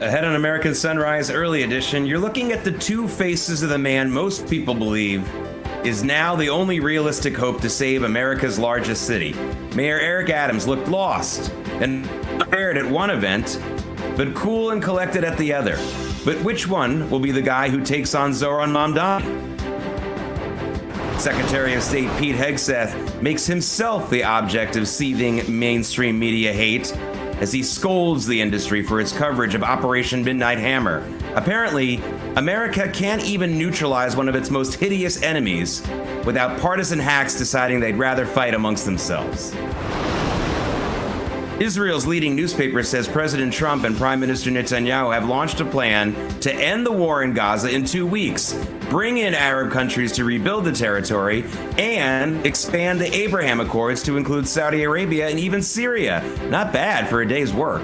Ahead on American Sunrise Early Edition, you're looking at the two faces of the man most people believe is now the only realistic hope to save America's largest city. Mayor Eric Adams looked lost and prepared at one event, but cool and collected at the other. But which one will be the guy who takes on Zoran Mamdani? Secretary of State Pete Hegseth makes himself the object of seething mainstream media hate as he scolds the industry for its coverage of Operation Midnight Hammer. Apparently, America can't even neutralize one of its most hideous enemies without partisan hacks deciding they'd rather fight amongst themselves. Israel's leading newspaper says President Trump and Prime Minister Netanyahu have launched a plan to end the war in Gaza in 2 weeks, bring in Arab countries to rebuild the territory, and expand the Abraham Accords to include Saudi Arabia and even Syria. Not bad for a day's work.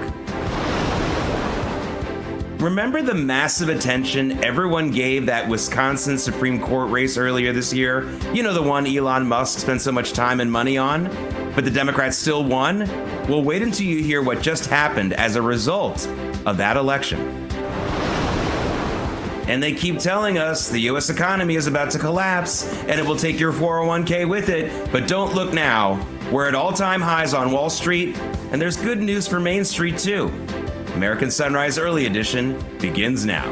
Remember the massive attention everyone gave that Wisconsin Supreme Court race earlier this year? You know, the one Elon Musk spent so much time and money on, but the Democrats still won? Well, wait until you hear what just happened as a result of that election. And they keep telling us the U.S. economy is about to collapse and it will take your 401k with it. But don't look now. We're at all-time highs on Wall Street, and there's good news for Main Street, too. American Sunrise Early Edition begins now.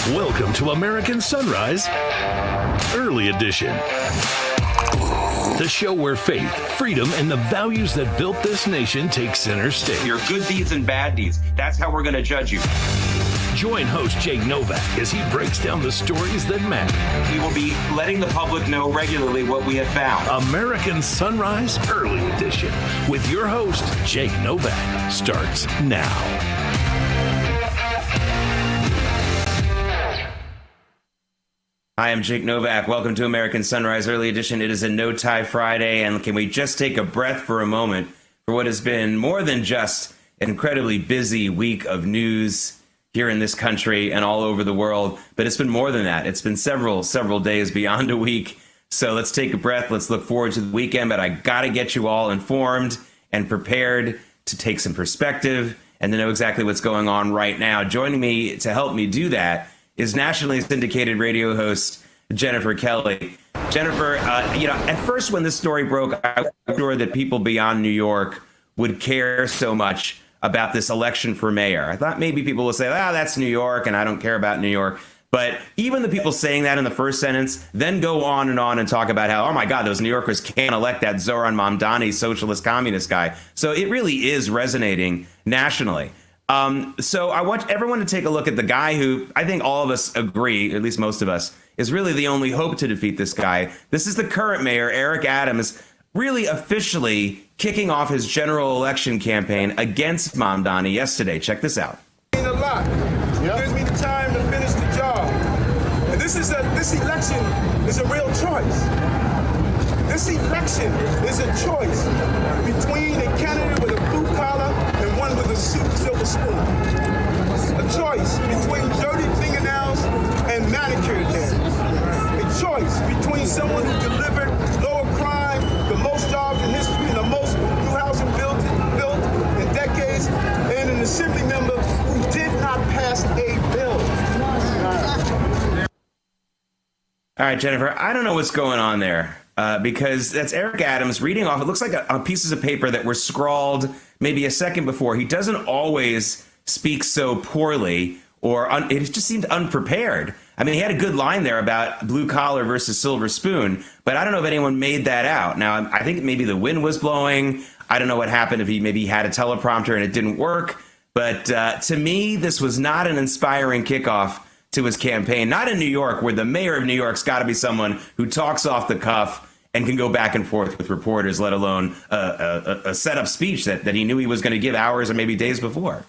Welcome to American Sunrise Early Edition. The show where faith, freedom, and the values that built this nation take center stage. Your good deeds and bad deeds. That's how we're going to judge you. Join host Jake Novak as he breaks down the stories that matter. We will be letting the public know regularly what we have found. American Sunrise Early Edition with your host, Jake Novak, starts now. Hi, I'm Jake Novak. Welcome to American Sunrise Early Edition. It is a no-tie Friday, and can we just take a breath for a moment for what has been more than just an incredibly busy week of news here in this country and all over the world, but it's been more than that. It's been several days beyond a week. So let's take a breath. Let's look forward to the weekend, but I got to get you all informed and prepared to take some perspective and to know exactly what's going on right now. Joining me to help me do that is nationally syndicated radio host Jennifer Kelly. Jennifer, at first when this story broke, I was sure that people beyond New York would care so much about this election for mayor. I thought maybe people would say, that's New York and I don't care about New York. But even the people saying that in the first sentence then go on and talk about how, oh my God, those New Yorkers can't elect that Zoran Mamdani socialist communist guy. So it really is resonating nationally. So I want everyone to take a look at the guy who I think all of us agree, at least most of us, is really the only hope to defeat this guy. This is the current mayor, Eric Adams, really officially kicking off his general election campaign against Mamdani yesterday. Check this out. A lot. Yep. It gives me the time to finish the job. And this election is a real choice. This election is a choice between a candidate with a blue collar and one with a silver spoon. A choice between dirty fingernails and manicured nails. A choice between someone who delivered lower crime, the most jobs in history, and the most new housing built in decades, and an assembly member who did not pass a bill. All right, Jennifer, I don't know what's going on there. Because that's Eric Adams reading off. It looks like a pieces of paper that were scrawled maybe a second before. He doesn't always speak so poorly, or it just seemed unprepared. I mean, he had a good line there about blue collar versus silver spoon, but I don't know if anyone made that out. Now, I think maybe the wind was blowing. I don't know what happened, if he maybe had a teleprompter and it didn't work. But to me, this was not an inspiring kickoff to his campaign, not in New York, where the mayor of New York's got to be someone who talks off the cuff and can go back and forth with reporters, let alone a set-up speech that he knew he was going to give hours or maybe days before.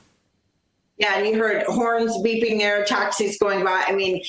Yeah, and you heard horns beeping there, taxis going by. I mean,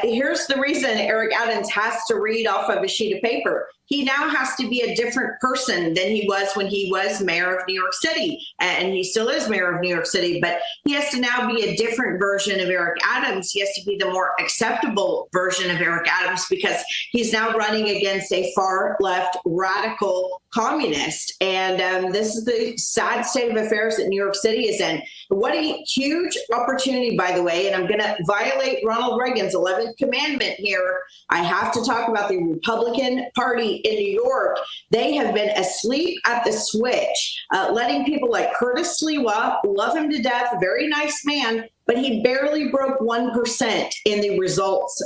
Here's the reason Eric Adams has to read off of a sheet of paper. He now has to be a different person than he was when he was mayor of New York City. And he still is mayor of New York City, but he has to now be a different version of Eric Adams. He has to be the more acceptable version of Eric Adams because he's now running against a far left radical communist. And this is the sad state of affairs that New York City is in. What a huge opportunity, by the way, and I'm going to violate Ronald Reagan's 11th commandment here. I have to talk about the Republican Party in New York. They have been asleep at the switch, letting people like Curtis Sliwa, love him to death, very nice man, but he barely broke 1% in the results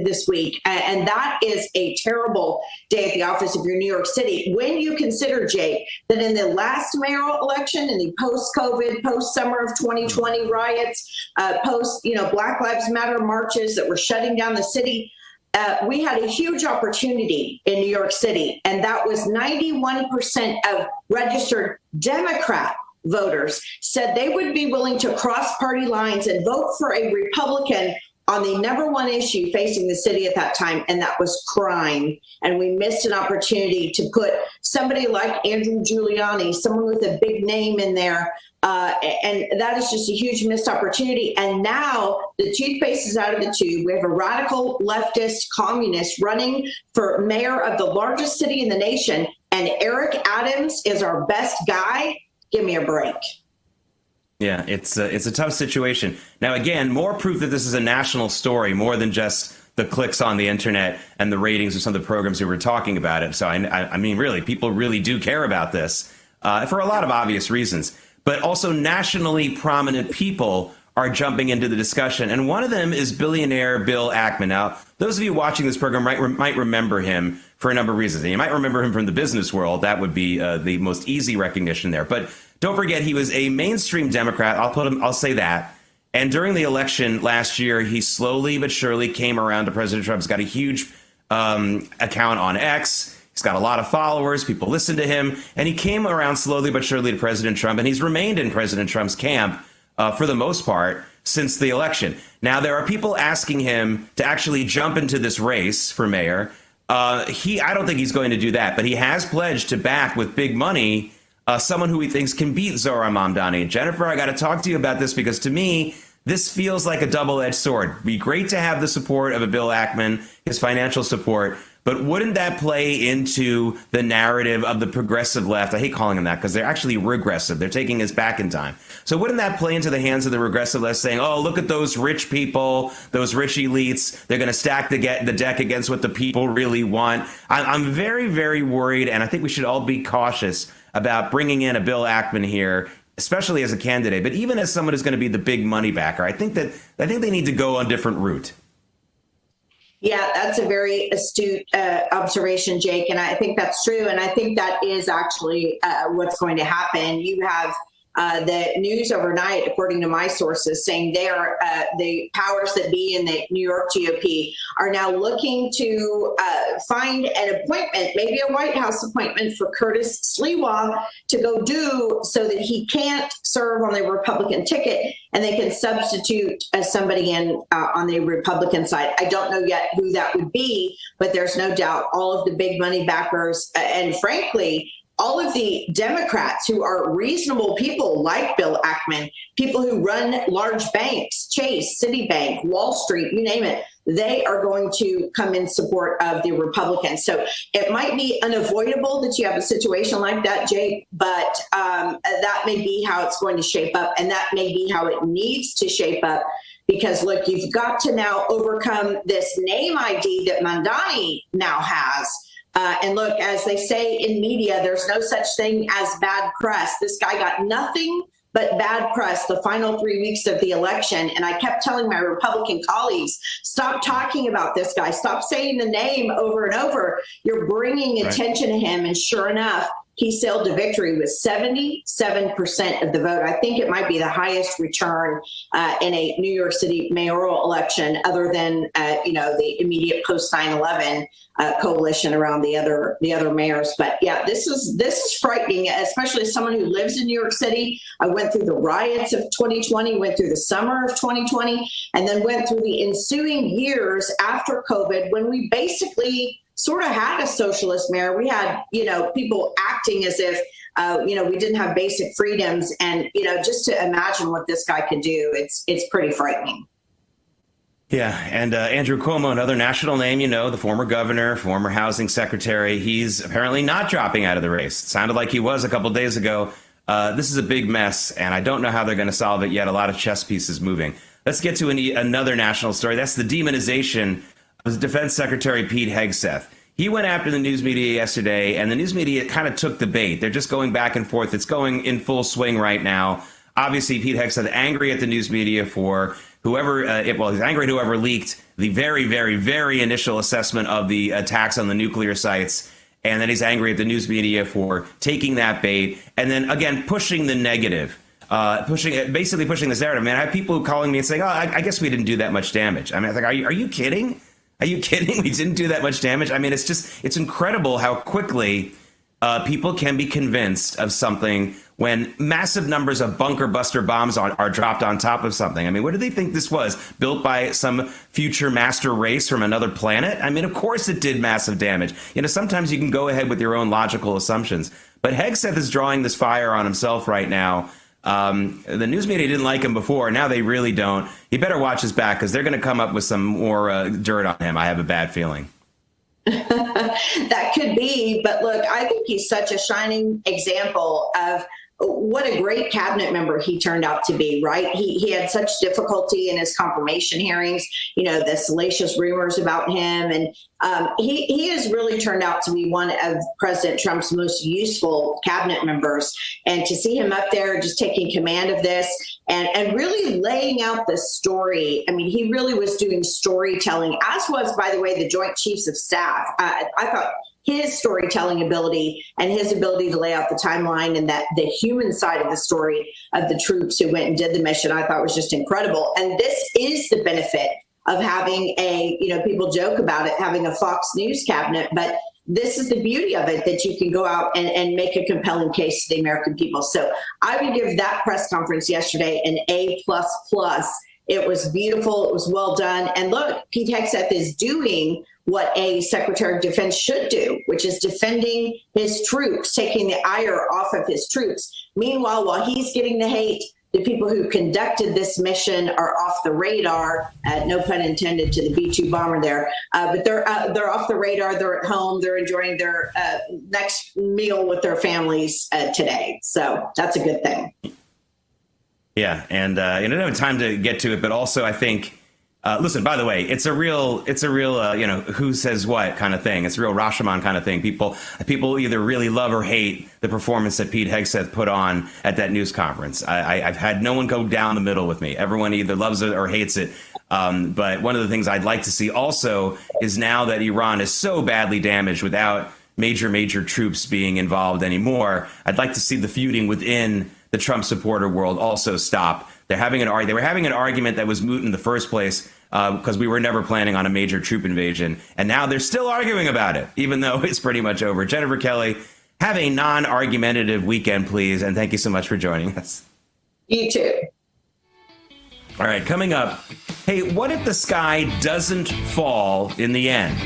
this week. And that is a terrible day at the office of your New York City. When you consider, Jake, that in the last mayoral election, in the post-COVID, post-summer of 2020 riots, Black Lives Matter marches that were shutting down the city, we had a huge opportunity in New York City, and that was 91% of registered Democrat voters said they would be willing to cross party lines and vote for a Republican on the number one issue facing the city at that time, and that was crime. And we missed an opportunity to put somebody like Andrew Giuliani, someone with a big name in there, and that is just a huge missed opportunity. And now the toothpaste is out of the tube. We have a radical leftist communist running for mayor of the largest city in the nation, and Eric Adams is our best guy. Give me a break. Yeah, it's a tough situation. Now, again, more proof that this is a national story, more than just the clicks on the internet and the ratings of some of the programs we were talking about it. So, I mean, really, people really do care about this for a lot of obvious reasons. But also nationally prominent people are jumping into the discussion. And one of them is billionaire Bill Ackman. Now, those of you watching this program might remember him for a number of reasons. And you might remember him from the business world. That would be the most easy recognition there. But don't forget, he was a mainstream Democrat. I'll say that. And during the election last year, he slowly but surely came around to President Trump. He's got a huge account on X. He's got a lot of followers. People listen to him. And he came around slowly but surely to President Trump. And he's remained in President Trump's camp for the most part since the election. Now, there are people asking him to actually jump into this race for mayor. I don't think he's going to do that. But he has pledged to back with big money someone who he thinks can beat Zohran Mamdani. Jennifer, I got to talk to you about this because to me, this feels like a double-edged sword. It'd be great to have the support of a Bill Ackman, his financial support, but wouldn't that play into the narrative of the progressive left? I hate calling them that because they're actually regressive. They're taking us back in time. So wouldn't that play into the hands of the regressive left saying, oh, look at those rich people, those rich elites. They're going to stack the deck against what the people really want. I'm very, very worried, and I think we should all be cautious about bringing in a Bill Ackman here, especially as a candidate, but even as someone who's going to be the big money backer. I think they need to go on a different route. Yeah, that's a very astute observation, Jake, and I think that's true. And I think that is actually what's going to happen. You have the news overnight, according to my sources, saying the powers that be in the New York GOP are now looking to find an appointment, maybe a White House appointment for Curtis Sliwa to go do so that he can't serve on the Republican ticket and they can substitute somebody in on the Republican side. I don't know yet who that would be, but there's no doubt all of the big money backers and frankly, all of the Democrats who are reasonable people like Bill Ackman, people who run large banks, Chase, Citibank, Wall Street, you name it, they are going to come in support of the Republicans. So it might be unavoidable that you have a situation like that, Jake, but that may be how it's going to shape up, and that may be how it needs to shape up. Because, look, you've got to now overcome this name ID that Mamdani now has. And look, as they say in media, there's no such thing as bad press. This guy got nothing but bad press the final 3 weeks of the election. And I kept telling my Republican colleagues, stop talking about this guy. Stop saying the name over and over. You're bringing attention to him. And sure enough, he sailed to victory with 77% of the vote. I think it might be the highest return in a New York City mayoral election, other than the immediate post 9/11 coalition around the other mayors. But yeah, this is frightening, especially as someone who lives in New York City. I went through the riots of 2020, went through the summer of 2020, and then went through the ensuing years after COVID, when we basically sort of had a socialist mayor. We had, people acting as if, we didn't have basic freedoms. And, just to imagine what this guy could do, it's pretty frightening. Yeah. And Andrew Cuomo, another national name, the former governor, former housing secretary, he's apparently not dropping out of the race. It sounded like he was a couple of days ago. This is a big mess, and I don't know how they're going to solve it yet. A lot of chess pieces moving. Let's get to another national story. That's the demonization of Defense Secretary Pete Hegseth. He went after the news media yesterday, and the news media kind of took the bait. They're just going back and forth. It's going in full swing right now. Obviously, Pete Hegseth angry at the news media for he's angry at whoever leaked the very, very, very initial assessment of the attacks on the nuclear sites. And then he's angry at the news media for taking that bait and then, again, pushing the negative, basically pushing this narrative. Man, I have people calling me and saying, I guess we didn't do that much damage. I mean, I think, are you kidding? Are you kidding? We didn't do that much damage. I mean, it's incredible how quickly people can be convinced of something when massive numbers of bunker buster bombs are dropped on top of something. I mean, what do they think this was? Built by some future master race from another planet? I mean, of course it did massive damage. Sometimes you can go ahead with your own logical assumptions. But Hegseth is drawing this fire on himself right now. The news media didn't like him before. Now they really don't. He better watch his back, because they're going to come up with some more dirt on him. I have a bad feeling. That could be. But look, I think he's such a shining example of what a great cabinet member he turned out to be, right? He had such difficulty in his confirmation hearings, the salacious rumors about him. And he has really turned out to be one of President Trump's most useful cabinet members. And to see him up there just taking command of this and really laying out the story. I mean, he really was doing storytelling, as was, by the way, the Joint Chiefs of Staff. I thought his storytelling ability and his ability to lay out the timeline and that the human side of the story of the troops who went and did the mission, I thought was just incredible. And this is the benefit of having people joke about it, having a Fox News cabinet, but this is the beauty of it, that you can go out and make a compelling case to the American people. So I would give that press conference yesterday an A++. It was beautiful. It was well done. And look, Pete Hegseth is doing what a Secretary of Defense should do, which is defending his troops, taking the ire off of his troops. Meanwhile, while he's getting the hate, the people who conducted this mission are off the radar, no pun intended to the B-2 bomber there, but they're off the radar. They're at home. They're enjoying their next meal with their families today. So that's a good thing. Yeah, and I don't have time to get to it, but also I think, listen, by the way, it's a real, who says what kind of thing. It's a real Rashomon kind of thing. People either really love or hate the performance that Pete Hegseth put on at that news conference. I've had no one go down the middle with me. Everyone either loves it or hates it. But one of the things I'd like to see also is, now that Iran is so badly damaged without major troops being involved anymore, I'd like to see the feuding within the Trump supporter world also stop. They were having an argument that was moot in the first place because we were never planning on a major troop invasion. And now they're still arguing about it, even though it's pretty much over. Jennifer Kelly, have a non-argumentative weekend, please. And thank you so much for joining us. You too. All right, coming up. Hey, what if the sky doesn't fall in the end?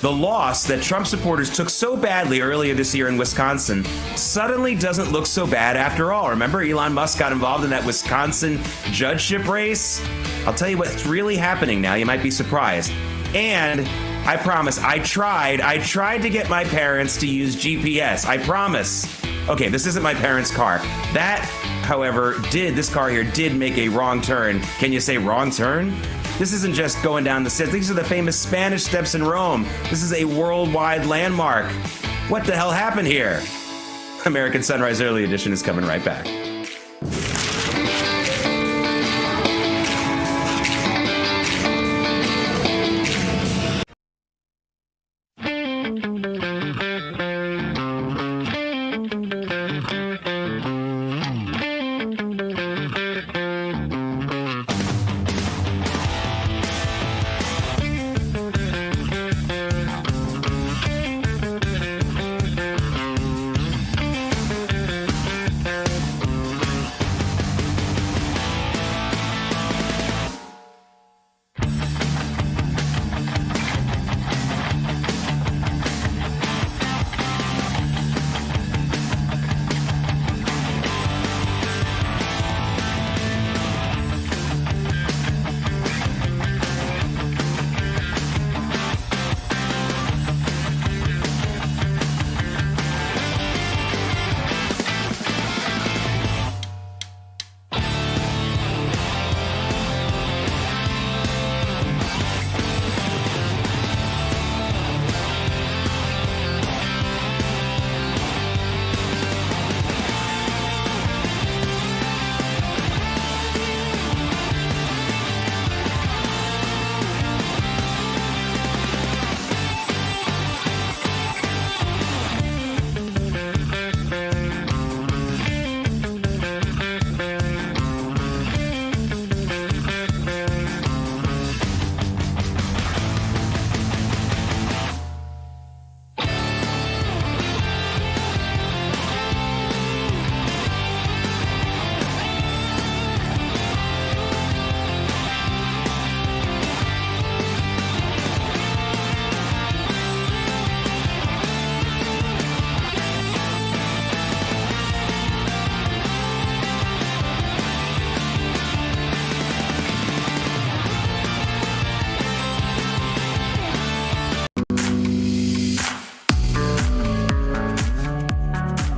The loss that Trump supporters took so badly earlier this year in Wisconsin suddenly doesn't look so bad after all. Remember, Elon Musk got involved in that Wisconsin judgeship race? I'll tell you what's really happening now. You might be surprised. And I promise, I tried to get my parents to use GPS. I promise. Okay, this isn't my parents' car. That, however, this car here did make a wrong turn. Can you say wrong turn? This isn't just going down the steps. These are the famous Spanish Steps in Rome. This is a worldwide landmark. What the hell happened here? American Sunrise Early Edition is coming right back.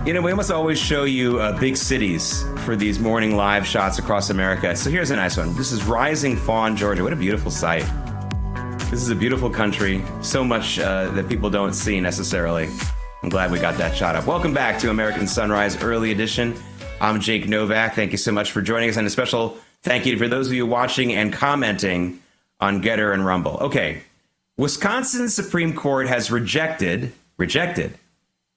You know, we almost always show you big cities for these morning live shots across America. So here's a nice one. This is Rising Fawn, Georgia. What a beautiful sight. This is a beautiful country. So much that people don't see necessarily. I'm glad we got that shot up. Welcome back to American Sunrise Early Edition. I'm Jake Novak. Thank you so much for joining us. And a special thank you for those of you watching and commenting on Getter and Rumble. Okay. Wisconsin Supreme Court has rejected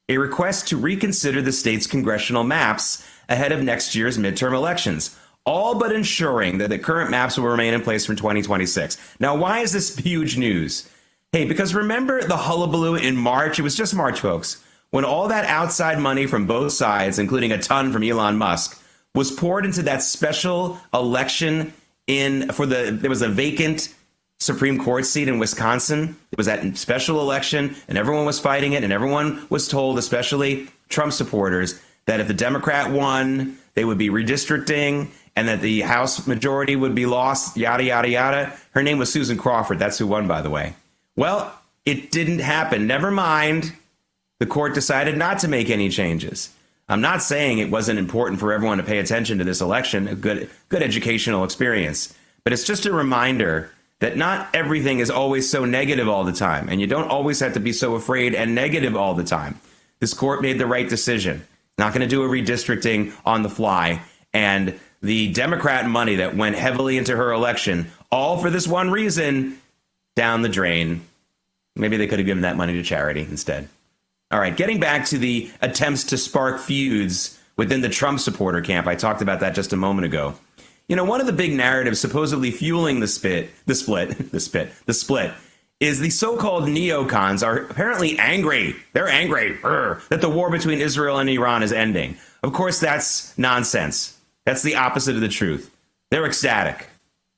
a request to reconsider the state's congressional maps ahead of next year's midterm elections, all but ensuring that the current maps will remain in place from 2026. Now, why is this huge news? Hey, because remember the hullabaloo in March? It was just March, folks, when all that outside money from both sides, including a ton from Elon Musk, was poured into that special election there was a vacant Supreme Court seat in Wisconsin. It was that special election, and everyone was fighting it, and everyone was told, especially Trump supporters, that if the Democrat won, they would be redistricting, and that the House majority would be lost, yada, yada, yada. Her name was Susan Crawford. That's who won, by the way. Well, it didn't happen. Never mind. The court decided not to make any changes. I'm not saying it wasn't important for everyone to pay attention to this election, a good educational experience, but it's just a reminder that not everything is always so negative all the time, and you don't always have to be so afraid and negative all the time. This court made the right decision. Not going to do a redistricting on the fly, and the Democrat money that went heavily into her election, all for this one reason, down the drain. Maybe they could have given that money to charity instead. All right, getting back to the attempts to spark feuds within the Trump supporter camp. I talked about that just a moment ago. You know, one of the big narratives supposedly fueling the split is the so-called neocons are apparently angry. They're angry that the war between Israel and Iran is ending. Of course, that's nonsense. That's the opposite of the truth. They're ecstatic.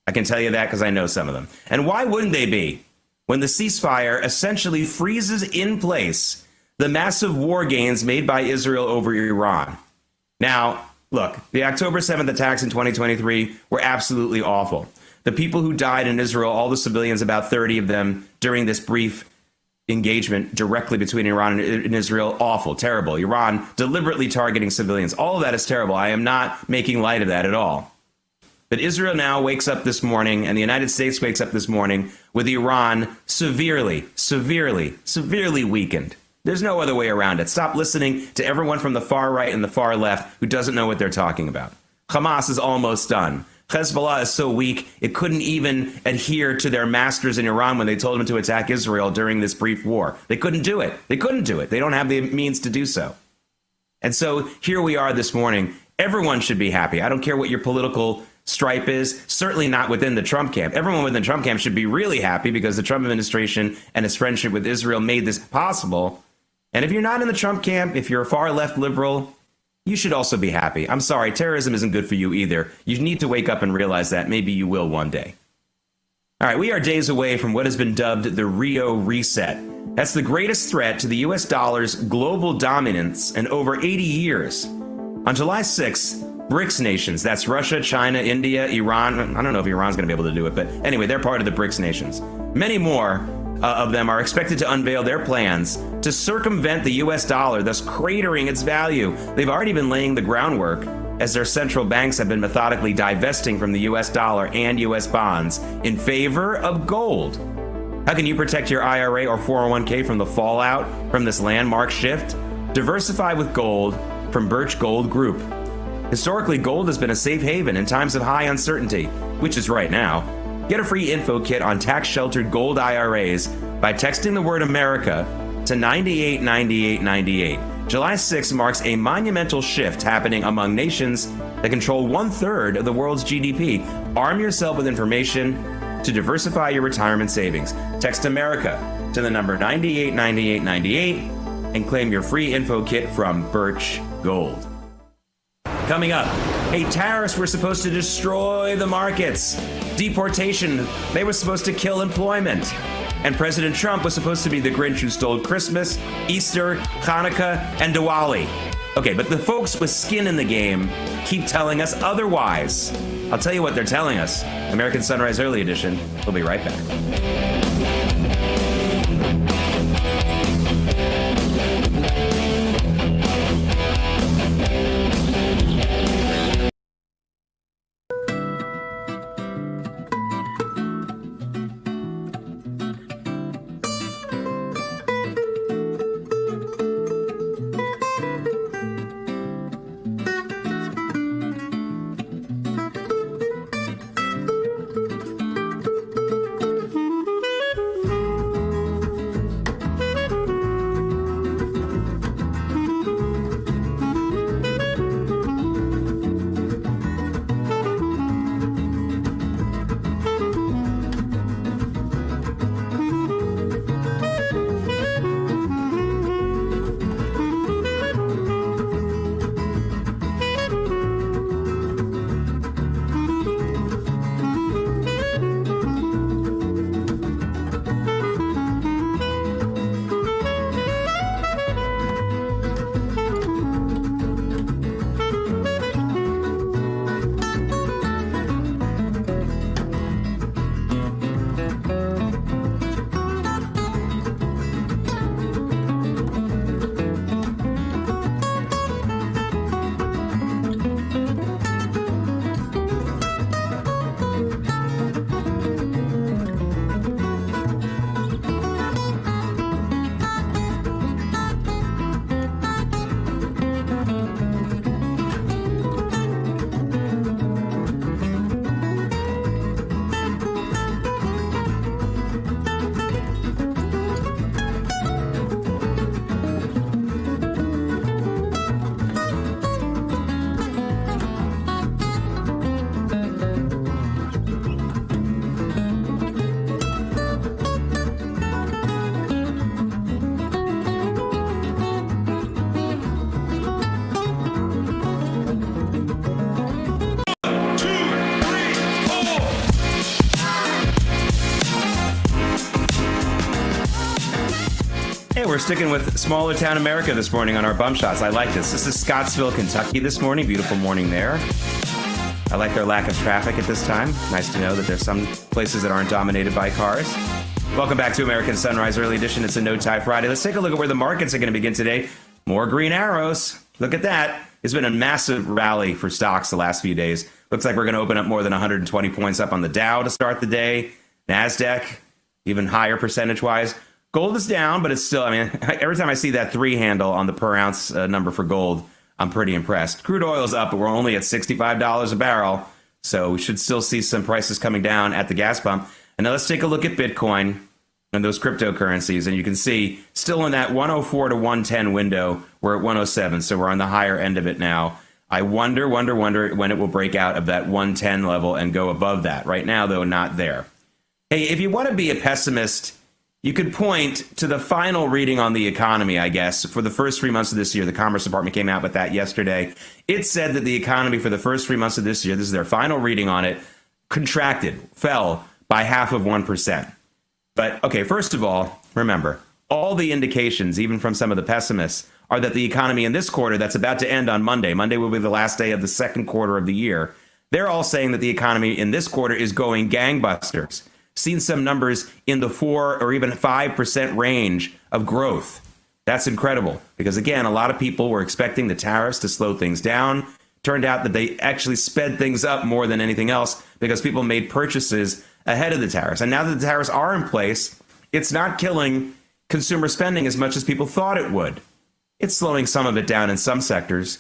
I can tell you that because I know some of them. And why wouldn't they be? When the ceasefire essentially freezes in place the massive war gains made by Israel over Iran. Now, look, the October 7th attacks in 2023 were absolutely awful. The people who died in Israel, all the civilians, about 30 of them during this brief engagement directly between Iran and Israel, awful, terrible. Iran deliberately targeting civilians. All of that is terrible. I am not making light of that at all. But Israel now wakes up this morning, and the United States wakes up this morning with Iran severely weakened. There's no other way around it. Stop listening to everyone from the far right and the far left who doesn't know what they're talking about. Hamas is almost done. Hezbollah is so weak, it couldn't even adhere to their masters in Iran when they told them to attack Israel during this brief war. They couldn't do it. They don't have the means to do so. And so here we are this morning. Everyone should be happy. I don't care what your political stripe is, certainly not within the Trump camp. Everyone within the Trump camp should be really happy because the Trump administration and its friendship with Israel made this possible. And if you're not in the Trump camp, if you're a far left liberal, you should also be happy. I'm sorry, terrorism isn't good for you either. You need to wake up and realize that. Maybe you will one day. All right, we are days away from what has been dubbed the Rio Reset. That's the greatest threat to the U.S. dollar's global dominance in over 80 years. On July 6th, BRICS nations, that's Russia, China, India, Iran. I don't know if Iran's going to be able to do it, but anyway, they're part of the BRICS nations. Many more of them are expected to unveil their plans to circumvent the U.S. dollar, thus cratering its value. They've already been laying the groundwork as their central banks have been methodically divesting from the U.S. dollar and U.S. bonds in favor of gold. How can you protect your IRA or 401k from the fallout from this landmark shift? Diversify with gold from Birch Gold Group. Historically, gold has been a safe haven in times of high uncertainty, which is right now. Get a free info kit on tax-sheltered gold IRAs by texting the word America to 989898. July 6th marks a monumental shift happening among nations that control 1/3 of the world's GDP. Arm yourself with information to diversify your retirement savings. Text America to the number 989898 and claim your free info kit from Birch Gold. Coming up, hey, tariffs were supposed to destroy the markets. Deportation, they were supposed to kill employment. And President Trump was supposed to be the Grinch who stole Christmas, Easter, Hanukkah, and Diwali. Okay, but the folks with skin in the game keep telling us otherwise. I'll tell you what they're telling us. American Sunrise Early Edition. We'll be right back. we're sticking with smaller town America this morning on our bump shots. I like this. This is Scottsville, Kentucky this morning. Beautiful morning there. I like their lack of traffic at this time. Nice to know that there's some places that aren't dominated by cars. Welcome back to American Sunrise Early Edition. It's a no-tie Friday. Let's take a look at where the markets are going to begin today. More green arrows. Look at that. It's been a massive rally for stocks the last few days. Looks like we're going to open up more than 120 points up on the Dow to start the day. NASDAQ, even higher percentage-wise. Gold is down, but it's still, I mean, every time I see that 3 handle on the per ounce number for gold, I'm pretty impressed. Crude oil is up, but we're only at $65 a barrel. So we should still see some prices coming down at the gas pump. And now let's take a look at Bitcoin and those cryptocurrencies. And you can see still in that 104 to 110 window, we're at 107. So we're on the higher end of it now. I wonder when it will break out of that 110 level and go above that. Right now, though, not there. Hey, if you want to be a pessimist, you could point to the final reading on the economy, I guess, for the first 3 months of this year. The Commerce Department came out with that yesterday. It said that the economy for the first 3 months of this year, this is their final reading on it, contracted, fell by 0.5%. But, okay, first of all, remember, all the indications, even from some of the pessimists, are that the economy in this quarter that's about to end on Monday, Monday will be the last day of the second quarter of the year, they're all saying that the economy in this quarter is going gangbusters. Seen some numbers in the 4 or even 5% range of growth. That's incredible because, again, a lot of people were expecting the tariffs to slow things down. Turned out that they actually sped things up more than anything else because people made purchases ahead of the tariffs. And now that the tariffs are in place, it's not killing consumer spending as much as people thought it would. It's slowing some of it down in some sectors,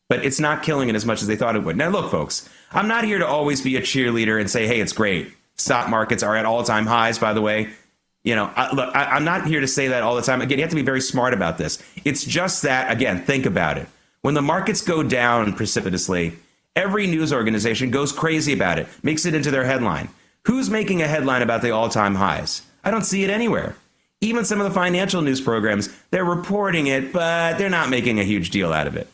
but it's not killing it as much as they thought it would. Now, look, folks, I'm not here to always be a cheerleader and say, hey, it's great. Stock markets are at all-time highs, by the way. You know, I'm not here to say that all the time. Again, you have to be very smart about this. It's just that, again, think about it. When the markets go down precipitously, every news organization goes crazy about it, makes it into their headline. Who's making a headline about the all-time highs? I don't see it anywhere. Even some of the financial news programs, they're reporting it, but they're not making a huge deal out of it.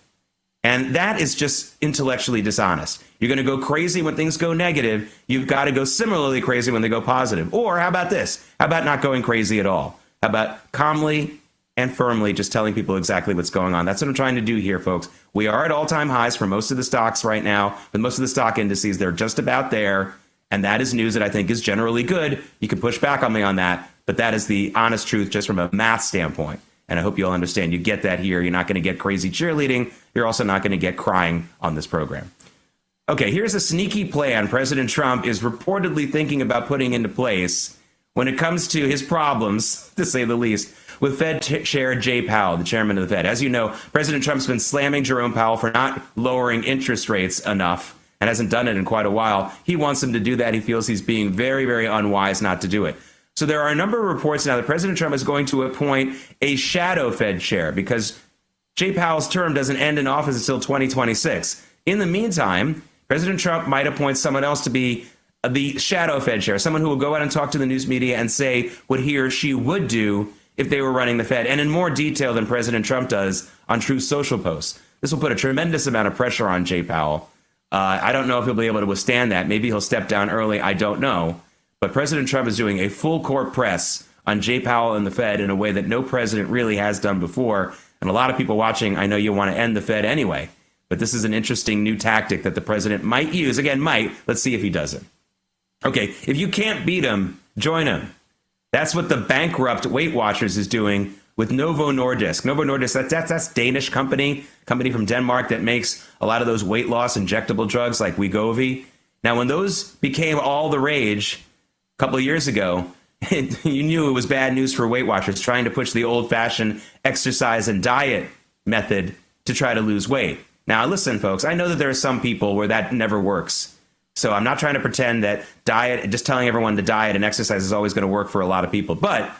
And that is just intellectually dishonest. You're going to go crazy when things go negative. You've got to go similarly crazy when they go positive. Or how about this? How about not going crazy at all? How about calmly and firmly just telling people exactly what's going on? That's what I'm trying to do here, folks. We are at all-time highs for most of the stocks right now. But most of the stock indices, they're just about there. And that is news that I think is generally good. You can push back on me on that. But that is the honest truth just from a math standpoint. And I hope you'll understand. You get that here. You're not going to get crazy cheerleading. You're also not going to get crying on this program. Okay, here's a sneaky plan President Trump is reportedly thinking about putting into place when it comes to his problems, to say the least, with Fed Chair Jay Powell, the chairman of the Fed. As you know, President Trump's been slamming Jerome Powell for not lowering interest rates enough and hasn't done it in quite a while. He wants him to do that. He feels he's being very, very unwise not to do it. So there are a number of reports now that President Trump is going to appoint a shadow Fed chair because Jay Powell's term doesn't end in office until 2026. In the meantime, President Trump might appoint someone else to be the shadow Fed chair, someone who will go out and talk to the news media and say what he or she would do if they were running the Fed, and in more detail than President Trump does on Truth Social posts. This will put a tremendous amount of pressure on Jay Powell. I don't know if he'll be able to withstand that. Maybe he'll step down early. I don't know. But President Trump is doing a full court press on Jay Powell and the Fed in a way that no president really has done before. And a lot of people watching, I know you want to end the Fed anyway. But this is an interesting new tactic that the president might use. Again, might. Let's see if he does it. Okay, if you can't beat him, join him. That's what the bankrupt Weight Watchers is doing with Novo Nordisk. Novo Nordisk, that's Danish company from Denmark that makes a lot of those weight loss injectable drugs like Wegovy. Now, when those became all the rage a couple of years ago, you knew it was bad news for Weight Watchers trying to push the old-fashioned exercise and diet method to try to lose weight. Now, listen, folks, I know that there are some people where that never works. So I'm not trying to pretend that diet, just telling everyone to diet and exercise is always going to work for a lot of people. But